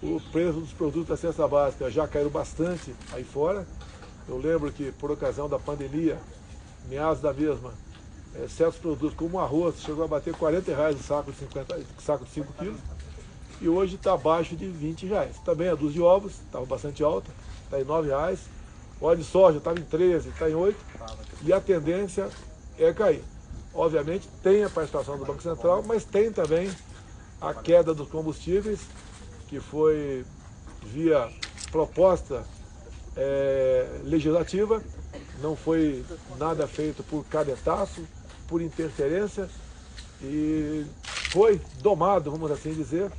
o preço dos produtos da cesta básica já caiu bastante aí fora. Eu lembro que, por ocasião da pandemia, meados da mesma, certos produtos, como o arroz, chegou a bater R$40 o saco de 5 quilos, e hoje está abaixo de R$20. Também a dúzia de ovos, estava bastante alta, está em R$9. O óleo de soja estava em 13, está em 8, e a tendência é cair. Obviamente tem a participação do Banco Central, mas tem também a queda dos combustíveis, que foi via proposta legislativa, não foi nada feito por canetaço, por interferência, e foi domado, vamos assim dizer,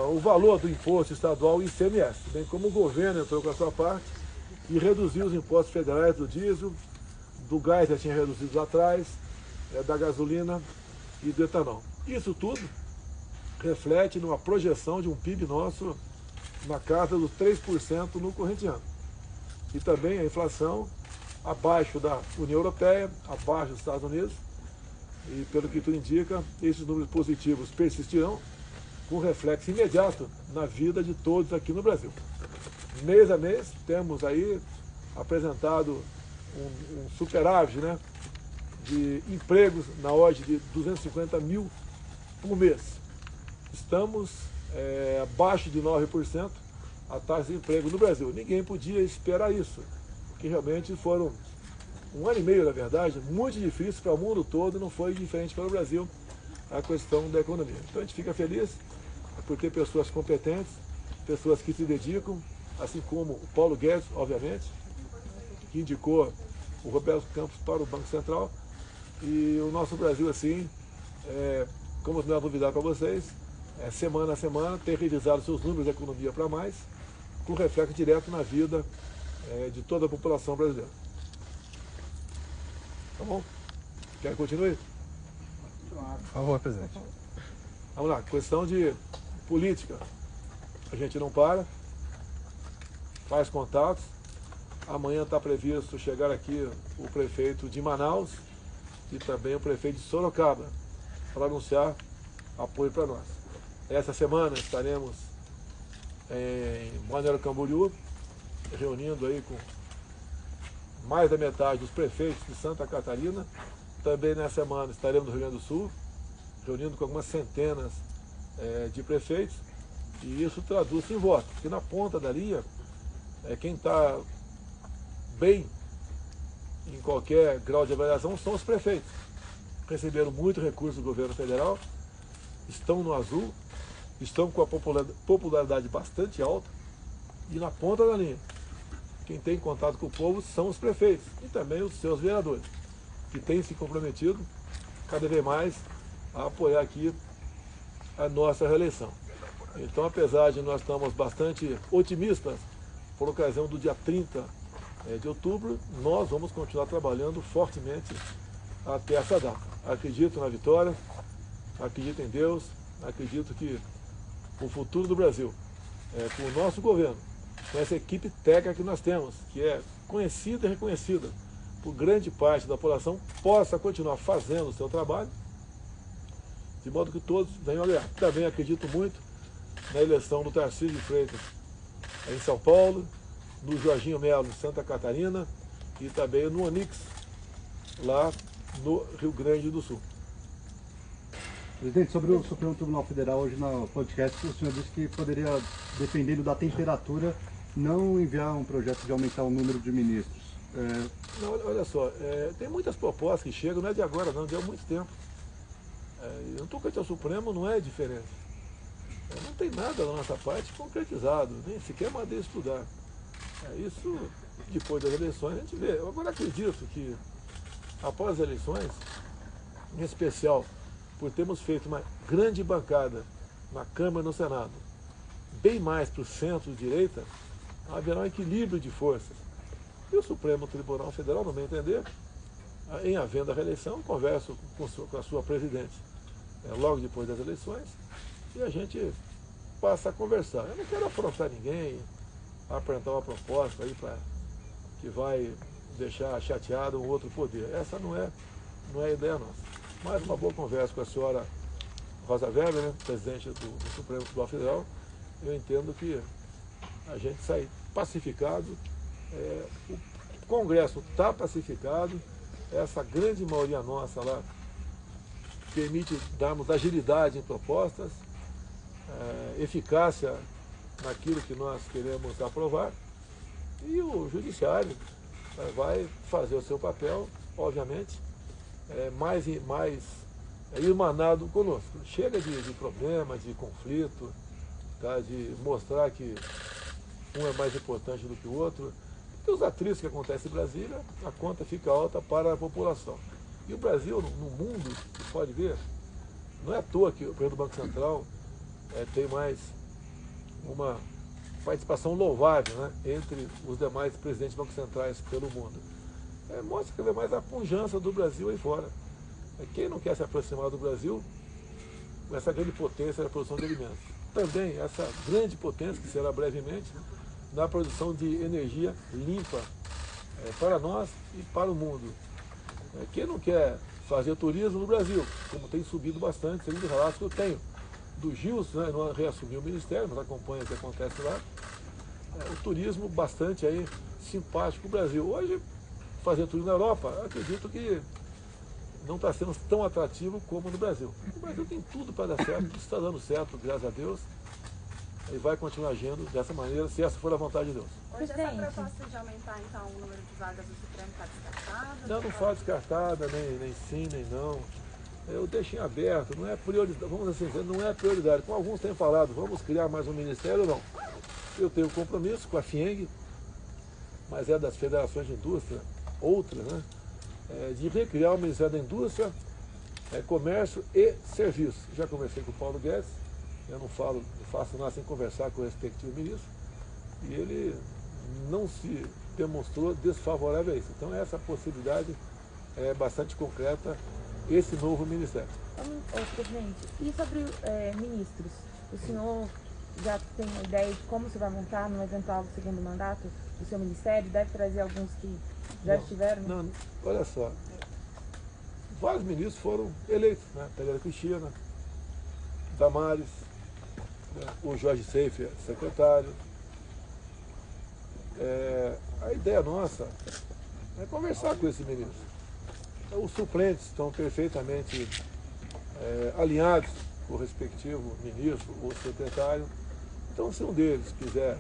o valor do imposto estadual e ICMS, bem como o governo entrou com a sua parte e reduziu os impostos federais do diesel, do gás já tinha reduzido lá atrás, da gasolina e do etanol. Isso tudo reflete numa projeção de um PIB nosso na casa dos 3% no corrente ano. E também a inflação abaixo da União Europeia, abaixo dos Estados Unidos, e pelo que tudo indica, esses números positivos persistirão, com reflexo imediato na vida de todos aqui no Brasil. Mês a mês, temos aí apresentado um superávit, né, de empregos na ordem de 250 mil por mês. Estamos abaixo de 9% a taxa de emprego no Brasil. Ninguém podia esperar isso, porque realmente foram um ano e meio, na verdade, muito difícil para o mundo todo, e não foi diferente para o Brasil a questão da economia. Então a gente fica feliz por ter pessoas competentes, pessoas que se dedicam, assim como o Paulo Guedes, obviamente, que indicou o Roberto Campos para o Banco Central, e o nosso Brasil, assim, como não é novidade para vocês, semana a semana, tem revisado seus números de economia para mais, com reflexo direto na vida de toda a população brasileira. Tá bom? Quer que continue? Por favor, presidente. Vamos lá, questão de política. A gente não para, faz contatos. Amanhã está previsto chegar aqui o prefeito de Manaus e também o prefeito de Sorocaba para anunciar apoio para nós. Essa semana estaremos em Balneário Camboriú, reunindo aí com mais da metade dos prefeitos de Santa Catarina. Também nessa semana estaremos no Rio Grande do Sul, reunindo com algumas centenas de prefeitos, e isso traduz-se em voto, porque na ponta da linha, quem está bem em qualquer grau de avaliação são os prefeitos. Receberam muito recurso do governo federal, estão no azul, estão com a popularidade bastante alta, e na ponta da linha, quem tem contato com o povo são os prefeitos e também os seus vereadores, que têm se comprometido cada vez mais a apoiar aqui a nossa reeleição. Então, apesar de nós estamos bastante otimistas por ocasião do dia 30 de outubro, nós vamos continuar trabalhando fortemente até essa data. Acredito na vitória, acredito em Deus, acredito que o futuro do Brasil, com o nosso governo, com essa equipe técnica que nós temos, que é conhecida e reconhecida por grande parte da população, possa continuar fazendo o seu trabalho, de modo que todos venham a ganhar. Também acredito muito na eleição do Tarcísio de Freitas em São Paulo, no Jorginho Melo em Santa Catarina e também no Onix, lá no Rio Grande do Sul. Presidente, sobre o Supremo Tribunal Federal, hoje no podcast, o senhor disse que poderia, dependendo da temperatura, não enviar um projeto de aumentar o número de ministros. Não, olha só, tem muitas propostas que chegam, não é de agora não, de há muito tempo. E o tocante ao Supremo não é diferente. Não tem nada da nossa parte concretizado, nem sequer mandei estudar. Isso, depois das eleições, a gente vê. Eu agora acredito que, após as eleições, em especial, por termos feito uma grande bancada na Câmara e no Senado, bem mais para o centro-direita, haverá um equilíbrio de forças. E o Supremo Tribunal Federal, no meu entender, em havendo a reeleição, converso com a sua presidente logo depois das eleições, e a gente passa a conversar. Eu não quero afrontar ninguém, apresentar uma proposta aí que vai deixar chateado um outro poder. Essa não é a ideia nossa. Mas uma boa conversa com a senhora Rosa Weber, né, presidente do Supremo Tribunal Federal, eu entendo que a gente sai pacificado, o Congresso está pacificado, essa grande maioria nossa lá permite darmos agilidade em propostas, eficácia naquilo que nós queremos aprovar, e o Judiciário vai fazer o seu papel, obviamente, mais irmanado conosco. Chega de problemas, de conflito, tá? De mostrar que um é mais importante do que o outro. E os atritos que acontecem em Brasília, a conta fica alta para a população. E o Brasil, no mundo, você pode ver, não é à toa que o presidente do Banco Central tem mais uma participação louvável, né, entre os demais presidentes de bancos centrais pelo mundo. Mostra cada vez mais a pujança do Brasil aí fora. Quem não quer se aproximar do Brasil, com essa grande potência na produção de alimentos? Também essa grande potência, que será brevemente, na produção de energia limpa para nós e para o mundo. Quem não quer fazer turismo no Brasil, como tem subido bastante, segundo o relato que eu tenho do Gilson, né, não reassumiu o ministério, mas acompanha o que acontece lá, o turismo bastante aí simpático no Brasil. Hoje, fazer turismo na Europa, acredito que não está sendo tão atrativo como no Brasil. O Brasil tem tudo para dar certo, está dando certo, graças a Deus, e vai continuar agindo dessa maneira, se essa for a vontade de Deus. Hoje essa proposta de aumentar, então, o número de vagas do Supremo está descartada? Não foi descartada, nem sim, nem não. Eu deixo em aberto, não é prioridade, vamos assim dizer, não é prioridade. Como alguns têm falado, vamos criar mais um ministério ou não. Eu tenho compromisso com a FIENG, mas é das federações de indústria, outras, né? De recriar o Ministério da Indústria, Comércio e Serviços. Já conversei com o Paulo Guedes, eu não faço nada sem conversar com o respectivo ministro, e ele não se demonstrou desfavorável a isso. Então essa possibilidade é bastante concreta, esse novo ministério. Presidente, e sobre ministros? O senhor já tem uma ideia de como você vai montar no eventual segundo mandato do seu ministério? Deve trazer alguns que já estiveram? Não, olha só, vários ministros foram eleitos, né? Tayara Cristina, Damares, né? O Jorge Seifer, secretário. A ideia nossa é conversar com esse ministro. Os suplentes estão perfeitamente alinhados com o respectivo ministro ou secretário. Então, se um deles quiser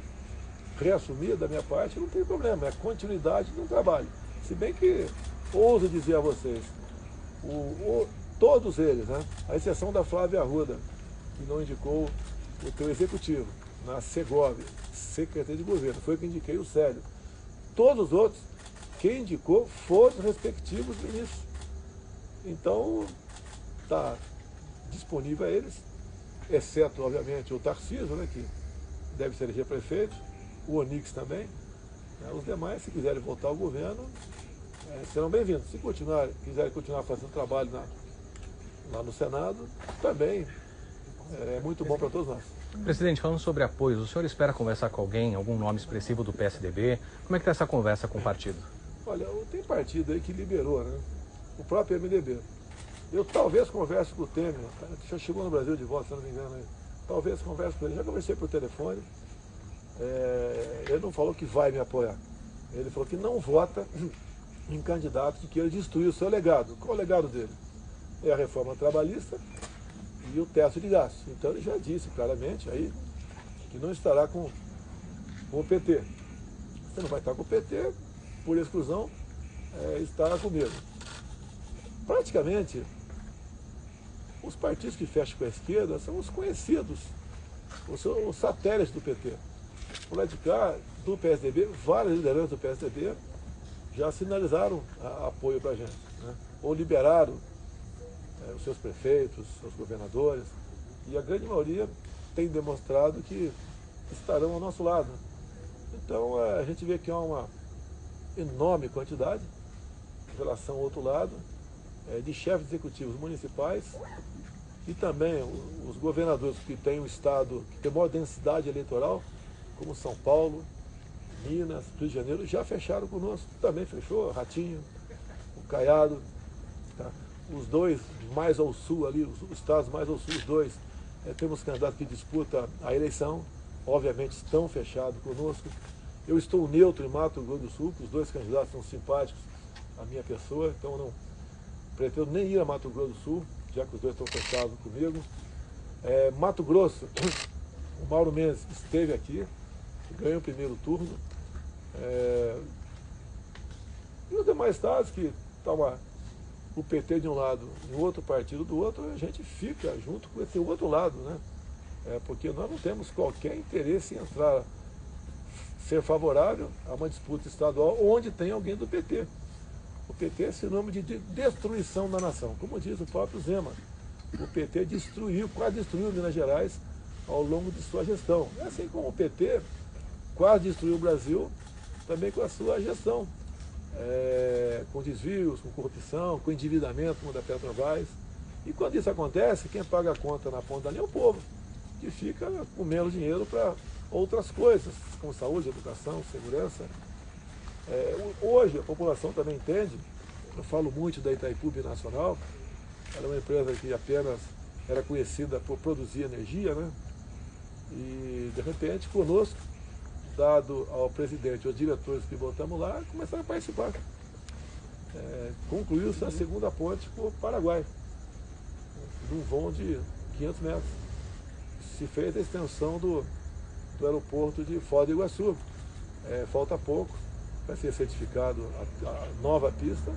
reassumir da minha parte, não tem problema, é continuidade no trabalho. Se bem que, ouso dizer a vocês, todos eles, né, à exceção da Flávia Arruda, que não indicou o teu executivo, na Segov, Secretaria de Governo, foi que indiquei o Célio. Todos os outros, quem indicou foram os respectivos ministros. Então, está disponível a eles, exceto, obviamente, o Tarcísio, né, que deve ser eleger prefeito, o Onix também. Os demais, se quiserem voltar ao governo, serão bem-vindos. Se quiserem continuar fazendo trabalho lá no Senado, também é muito bom para todos nós. Presidente, falando sobre apoios, o senhor espera conversar com alguém, algum nome expressivo do PSDB? Como é que está essa conversa com o partido? Olha, tem partido aí que liberou, né? O próprio MDB. Eu talvez converse com o Temer, já chegou no Brasil de volta, se não me engano aí. Talvez converse com ele, já conversei por telefone. Ele não falou que vai me apoiar. Ele falou que não vota em candidato que queira destruir o seu legado. Qual é o legado dele? É a reforma trabalhista e o teto de gastos. Então ele já disse claramente aí que não estará com o PT. Você não vai estar com o PT, por exclusão, estará comigo. Praticamente, os partidos que fecham com a esquerda são os conhecidos, os satélites do PT. Por lá de cá, do PSDB, várias lideranças do PSDB já sinalizaram apoio para a gente, né? Ou liberaram os seus prefeitos, seus governadores, e a grande maioria tem demonstrado que estarão ao nosso lado. Então a gente vê que há uma enorme quantidade, em relação ao outro lado, de chefes executivos municipais e também os governadores que têm um estado que tem maior densidade eleitoral, como São Paulo, Minas, Rio de Janeiro, já fecharam conosco. Também fechou, Ratinho, o Caiado, tá? Os dois mais ao sul ali, os estados mais ao sul, os dois, temos candidato que disputa a eleição. obviamente estão fechados conosco. Eu estou neutro em Mato Grosso do Sul, que os dois candidatos são simpáticos à minha pessoa, então eu não pretendo nem ir a Mato Grosso do Sul, já que os dois estão fechados comigo. Mato Grosso, o Mauro Mendes esteve aqui, ganhou o primeiro turno. E os demais estados que estão o PT de um lado e o outro partido do outro, a gente fica junto com esse outro lado, né? Porque nós não temos qualquer interesse em entrar, ser favorável a uma disputa estadual onde tem alguém do PT. O PT é sinônimo de destruição da nação, como diz o próprio Zema. O PT quase destruiu Minas Gerais ao longo de sua gestão. Assim como o PT quase destruiu o Brasil também com a sua gestão. Com desvios, com corrupção, com endividamento como o da Petrobras. E quando isso acontece, quem paga a conta na ponta da linha é o povo, que fica com menos dinheiro para outras coisas, como saúde, educação, segurança. Hoje a população também entende, eu falo muito da Itaipu Binacional, era uma empresa que apenas era conhecida por produzir energia, né? E de repente conosco, dado ao presidente, aos diretores que botamos lá, começaram a participar. Concluiu-se a segunda ponte para o Paraguai, num vão de 500 metros. Se fez a extensão do aeroporto de Foz do Iguaçu. Falta pouco para ser certificado a nova pista,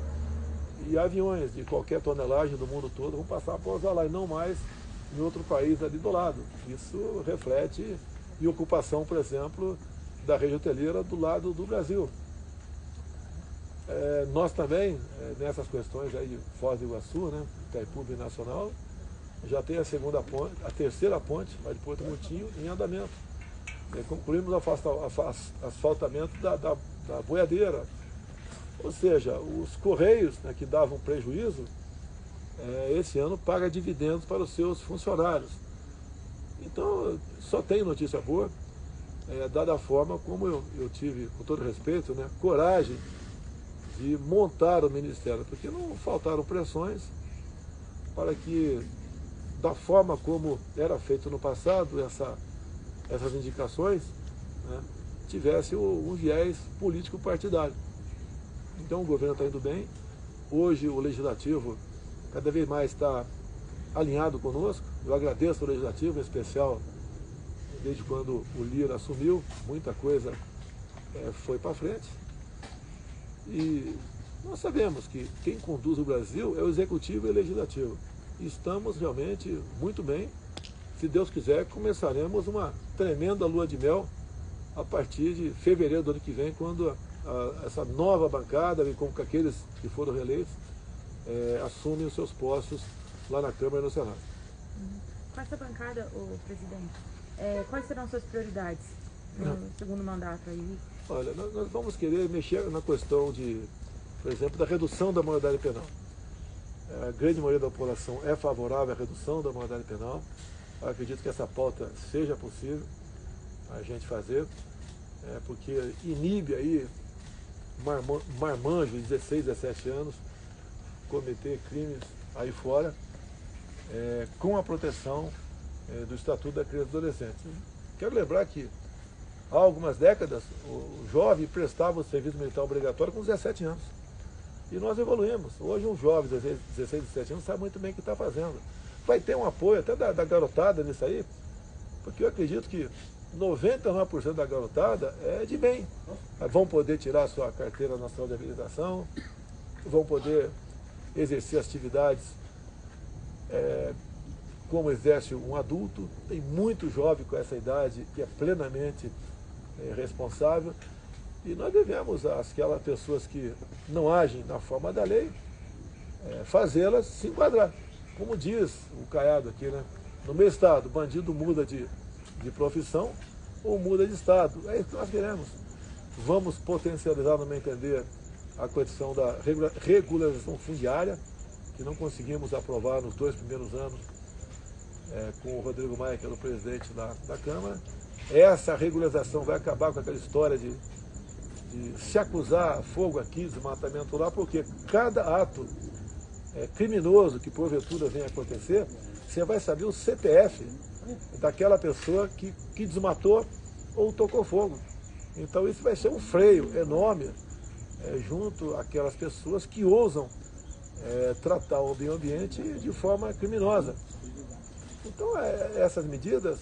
e aviões de qualquer tonelagem do mundo todo vão passar a pousar lá, e não mais em outro país ali do lado. Isso reflete em ocupação, por exemplo, da rede hoteleira do lado do Brasil. Nós também, nessas questões aí de Foz do Iguaçu, né, Itaipu Binacional, já tem a terceira ponte, lá de Porto Murtinho, em andamento. Concluímos o asfaltamento da boiadeira. Ou seja, os Correios, né, que davam prejuízo, esse ano paga dividendos para os seus funcionários. Então, só tem notícia boa, dada a forma como eu tive, com todo respeito, né, coragem de montar o Ministério, porque não faltaram pressões para que, da forma como era feito no passado, essas indicações, né, tivesse um viés político partidário. Então o governo está indo bem. Hoje o Legislativo cada vez mais está alinhado conosco. Eu agradeço ao Legislativo, em especial desde quando o Lira assumiu, muita coisa foi para frente. E nós sabemos que quem conduz o Brasil é o Executivo e o Legislativo. E estamos realmente muito bem. Se Deus quiser, começaremos uma tremenda lua de mel a partir de fevereiro do ano que vem, quando essa nova bancada, como aqueles que foram reeleitos, assumem os seus postos lá na Câmara e no Senado. Com essa bancada, presidente, quais serão suas prioridades no segundo mandato aí? Olha, nós vamos querer mexer na questão por exemplo, da redução da maioridade penal. A grande maioria da população é favorável à redução da maioridade penal. Eu acredito que essa pauta seja possível a gente fazer, porque inibe aí marmanjos de 16, 17 anos cometer crimes aí fora, com a proteção do Estatuto da Criança e Adolescente. Quero lembrar que há algumas décadas o jovem prestava o serviço militar obrigatório com 17 anos. E nós evoluímos. Hoje um jovem de 16, 17 anos sabe muito bem o que está fazendo. Vai ter um apoio até da garotada nisso aí, porque eu acredito que 99% da garotada é de bem. Vão poder tirar a sua carteira nacional de habilitação, vão poder exercer atividades como exerce um adulto. Tem muito jovem com essa idade que é plenamente responsável. E nós devemos, aquelas pessoas que não agem na forma da lei, fazê-las se enquadrar. Como diz o Caiado aqui, né? No meu estado, bandido muda de profissão ou muda de estado. É isso que nós queremos. Vamos potencializar, no meu entender, a questão da regularização fundiária, que não conseguimos aprovar nos 2 primeiros anos com o Rodrigo Maia, que era o presidente da Câmara. Essa regularização vai acabar com aquela história de se acusar fogo aqui, desmatamento lá, porque cada ato criminoso que porventura venha acontecer, você vai saber o CPF daquela pessoa que desmatou ou tocou fogo. Então isso vai ser um freio enorme junto àquelas pessoas que ousam tratar o meio ambiente de forma criminosa. Então essas medidas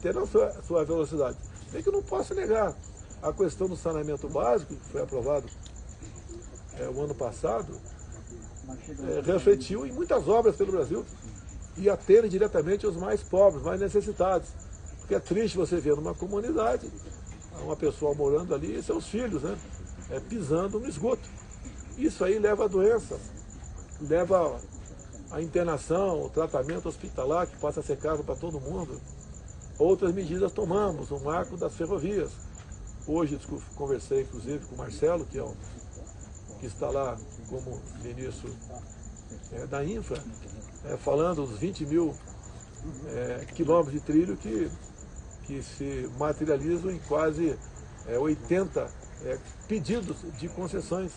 terão sua velocidade. Bem que eu não posso negar a questão do saneamento básico, que foi aprovado o ano passado, refletiu em muitas obras pelo Brasil e atende diretamente os mais pobres, mais necessitados. Porque é triste você ver numa comunidade uma pessoa morando ali e seus filhos, né, pisando no esgoto. Isso aí leva a doenças, leva a internação, o tratamento hospitalar, que passa a ser caro para todo mundo. Outras medidas tomamos, o marco das ferrovias. Hoje conversei inclusive com o Marcelo, que está lá como ministro da Infra, falando dos 20 mil quilômetros de trilho que se materializam em quase 80 pedidos de concessões.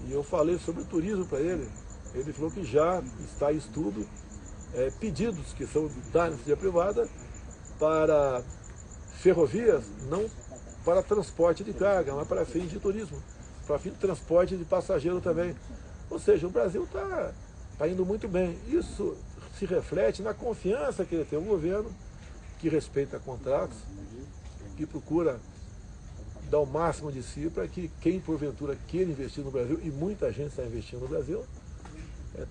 E eu falei sobre o turismo para ele. Ele falou que já está em estudo pedidos que são da iniciativa privada para ferrovias, não para transporte de carga, mas para fins de turismo, para fim de transporte de passageiro também. Ou seja, o Brasil está indo muito bem. Isso se reflete na confiança que ele tem um governo que respeita contratos, que procura dar o máximo de si para que quem porventura queira investir no Brasil, e muita gente está investindo no Brasil,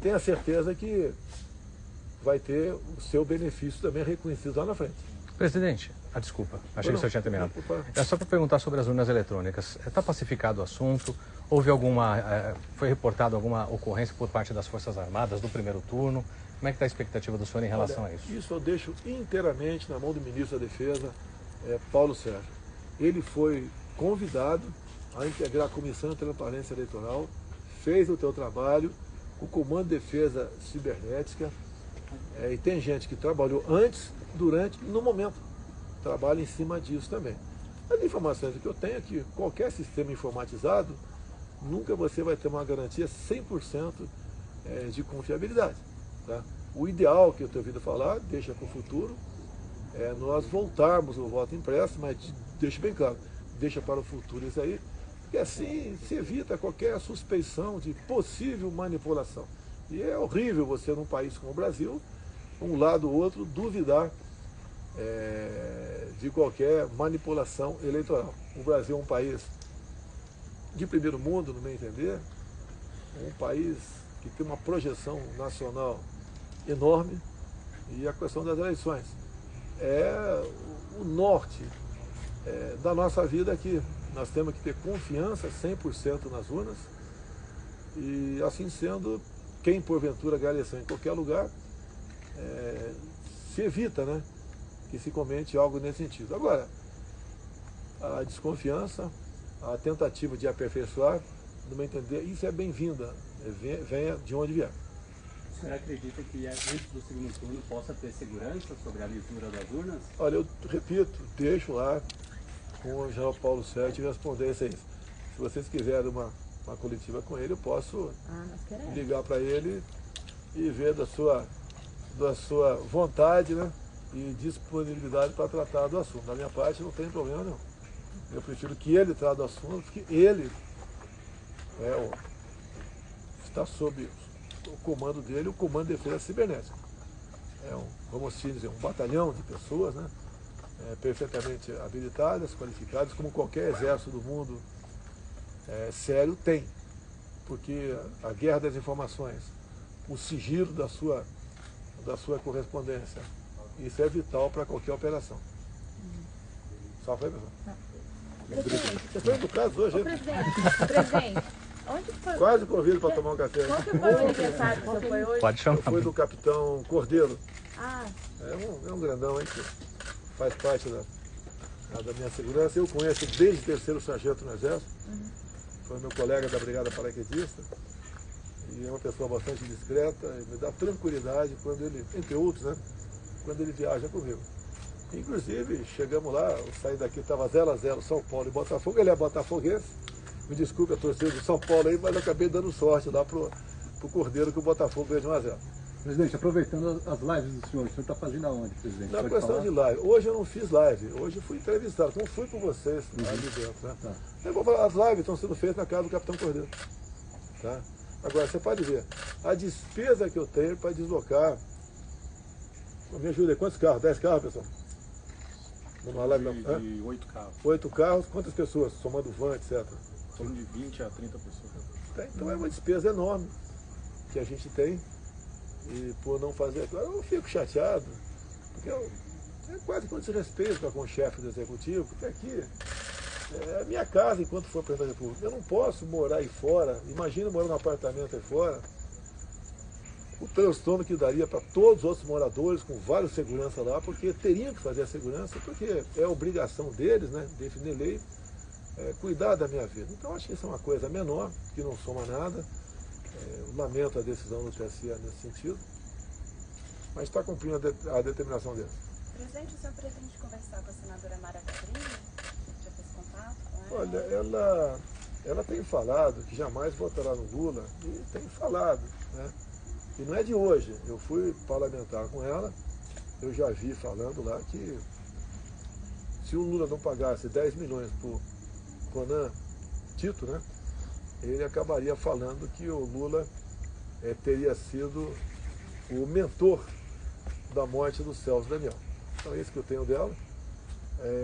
tenha certeza que vai ter o seu benefício também reconhecido lá na frente. Presidente, desculpa, achei que o senhor tinha terminado. É só para perguntar sobre as urnas eletrônicas. Está pacificado o assunto? Houve foi reportada alguma ocorrência por parte das Forças Armadas do primeiro turno? Como é que está a expectativa do senhor em relação a isso? Isso eu deixo inteiramente na mão do ministro da Defesa, Paulo Sérgio. Ele foi convidado a integrar a Comissão de Transparência Eleitoral, fez o teu trabalho, o Comando de Defesa Cibernética, e tem gente que trabalhou antes, durante e no momento. Trabalha em cima disso também. As informações que eu tenho é que qualquer sistema informatizado, nunca você vai ter uma garantia 100% de confiabilidade. Tá? O ideal que eu tenho ouvido falar, deixa para o futuro, nós voltarmos o voto impresso, mas deixa bem claro, deixa para o futuro isso aí, porque assim se evita qualquer suspeição de possível manipulação. E é horrível você, num país como o Brasil, um lado ou outro, duvidar de qualquer manipulação eleitoral. O Brasil é um país de primeiro mundo, no meu entender, um país que tem uma projeção nacional enorme, e a questão das eleições é o norte da nossa vida aqui. Nós temos que ter confiança 100% nas urnas, e assim sendo, quem porventura ganhar a eleição em qualquer lugar, se evita, né, que se comente algo nesse sentido. Agora, a desconfiança, a tentativa de aperfeiçoar, no meu entender, isso é bem-vinda, venha de onde vier. O senhor acredita que antes do segundo turno possa ter segurança sobre a lisura das urnas? Olha, eu repito, deixo lá com o General Paulo Sérgio responder isso aí. Se vocês quiserem uma coletiva com ele, eu posso ligar para ele e ver da sua vontade, né, e disponibilidade para tratar do assunto. Da minha parte, não tem problema nenhum. Eu prefiro que ele trate do assunto, porque ele está sob o comando dele, o Comando de Defesa Cibernética. Vamos dizer, um batalhão de pessoas, né, perfeitamente habilitadas, qualificadas, como qualquer exército do mundo sério tem. Porque a guerra das informações, o sigilo da sua correspondência, isso é vital para qualquer operação. Só foi, pessoal? Você foi educado hoje, hein? Presidente, onde foi? Quase convido para tomar um café. Qual que foi o aniversário que você foi hoje? Pode chamar. Foi do capitão Cordeiro. Ah, É um grandão, hein, que faz parte da minha segurança. Eu conheço desde terceiro sargento no Exército. Foi meu colega da Brigada Paraquedista. E é uma pessoa bastante discreta, e me dá tranquilidade quando ele, entre outros, né, quando ele viaja comigo. Inclusive, chegamos lá, eu saí daqui, estava 0-0 São Paulo e Botafogo, ele é botafoguense. Me desculpe a torcida de São Paulo aí, mas eu acabei dando sorte lá pro Cordeiro, que o Botafogo ganhou de 1-0. Presidente, aproveitando as lives do senhor está fazendo aonde, presidente? Na Pode questão falar? de live, hoje eu não fiz live, hoje eu fui entrevistado, como fui por vocês ali dentro, né? Tá. Eu vou falar, as lives estão sendo feitas na casa do Capitão Cordeiro. Tá? Agora, você pode ver, a despesa que eu tenho para deslocar. Me ajuda aí, quantos carros? 10 carros, pessoal? Numa live De 8 carros. 8 carros, quantas pessoas? Somando van, etc. São de 20 a 30 pessoas. Então é uma despesa enorme que a gente tem. E por não fazer, eu fico chateado, porque é quase que um desrespeito com o chefe do executivo, porque aqui é a minha casa enquanto for presidente da República. Eu não posso morar aí fora, imagina morar num apartamento aí fora, o transtorno que daria para todos os outros moradores, com vários segurança lá, porque teriam que fazer a segurança, porque é obrigação deles, né, definir lei, cuidar da minha vida. Então acho que isso é uma coisa menor, que não soma nada. Lamento a decisão do TSE nesse sentido, mas está cumprindo a determinação dele. Presidente, o senhor pretende conversar com a senadora Mara Cabrini? Já fez contato com ela? Olha, ela tem falado que jamais votará no Lula, e tem falado, né? E não é de hoje, eu fui parlamentar com ela, eu já vi falando lá que se o Lula não pagasse 10 milhões por Conan Tito, né? Ele acabaria falando que o Lula teria sido o mentor da morte do Celso Daniel. Então é isso que eu tenho dela.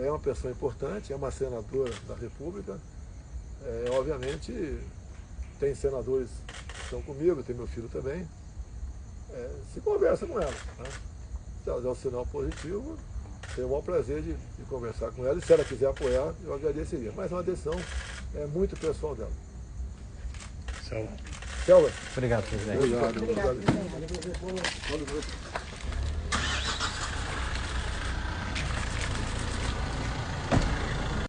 É uma pessoa importante, é uma senadora da República. Obviamente tem senadores que estão comigo, tem meu filho também. Se conversa com ela. Né? Se ela der um sinal positivo, tenho o maior prazer de conversar com ela. E se ela quiser apoiar, eu agradeceria. Mas é uma decisão muito pessoal dela. Obrigado, presidente. Obrigado. Obrigado, presidente.